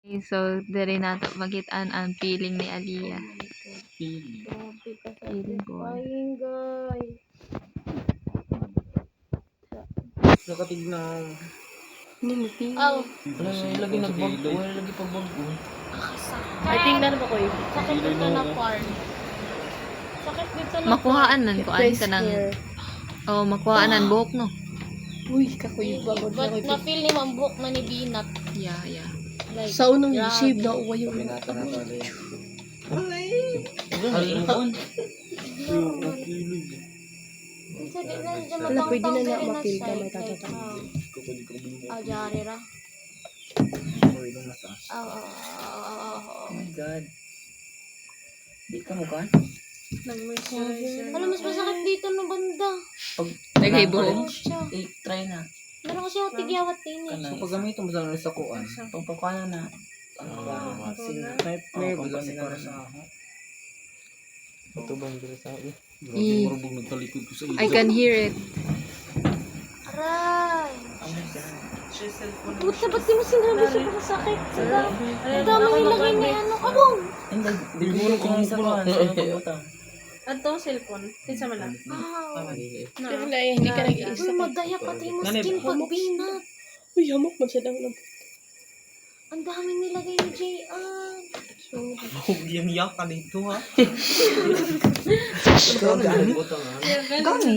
So, diri nato magitaan ang feeling ni Aliyah. Feeling. Grabe ka sa Feeling ko. satisfying, guys. Nakatignan. Nimpi. Oh, Wala lagi nagbago. Wala lagi pagbago. Ay, tingnan mo ko yun. sakit dito na par. Sakit dito na Makuhaanan ko an kanang makuhaanan buhok no. Uy, kakuy bagod na But ko. na-feel ni Mambok na ni Binat. Yeah. Like, Sa unang grabe. shave na uwa yung Pinata na pala yan. Minsan di na dyan Wala, pwede na matangtang na mapil sa ka, side, may like, tatatang. jari ra. Oh. Oh my God. Di ka mukha? Alam, mas masakit dito no banda. Pag Tagay buhok. Siya. try na. Meron kasi ako tigyawat din eh. So pag gamitin mo sa sa kuan, pagpapana na. May bagay para sa ako. Ito bang dito sa ako? Marubog nagtalikod ko sa iyo. I can hear it. Aray! Oh my God. Puta, ba't di mo sinabi sa sakit? Ang dami nilagay ni ano. Abong! Hindi, biburo ko ng isa kuan sa pagbuta. Ato cellphone. Kinsa man lang. Wow! Pero na hindi ka nag-iisa. Uy, madaya pati mo skin pag binat. Uy, hamok man siya daw lang. Ang dami nilagay ni JR. Huwag yung yakan dito ha. Gani.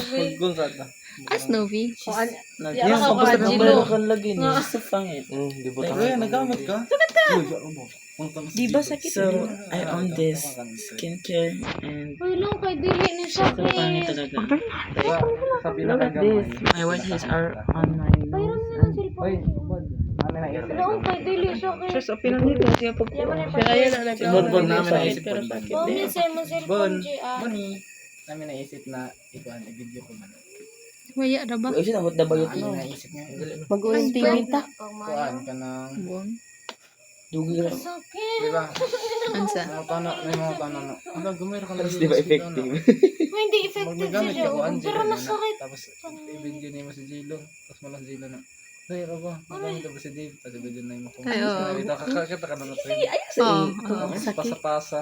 Pagkunsada. As Novi. Yan, kapag nagbayakan lagi ni sa pangit. Di ba Ay, nagamit ka? Di ba sakit? So, I own this skincare and Uy, lang, kay dili ni siya. so pangit talaga. Sabi na kagamay. My white hairs are on my Bayram nose na ng and cellphone. Namin naisip. Lang, kay dili siya. Siya sa pinanito siya pag siya kaya na Bon, namin sakit naisip pero bon. sakit Oh, din. minsan mo cellphone, JR. Boni. Namin naisip na ikuan i-video ko man. Waya ra ba? Ay, sinabot na bayot mo. Naisip niya. Mag-uwing TV ta. Kuan ka ng Buong. Dugi ra. Sakit. di ba? Ansa? Mga tano, may mga tano na. Ala, gumay ra ka Tapos di ba effective? Uy, hindi effective Magmagamit siya. ka ko Angela. Pero masakit. Tapos i-video niya mo si Jilo. Tapos mo lang si Jilo na. Dahil ra ba? Magamit ka ba si Dave? Tapos i-video na mo ko. Ay, oo. Kakakita ka na na to. Oo. Pasa-pasa.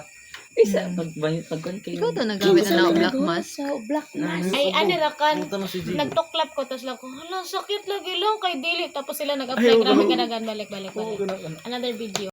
Isa. Pagkuhan kayo. Ikaw to nagamit na ako black mask. Sa black mask. Ay, ano ra kan? Punta na si Jilo. Nagtuklap ko, tapos lang ko, hala, sakit lagi lang kay dili. Tapos sila nag-apply, grabe ka na balik. Another video.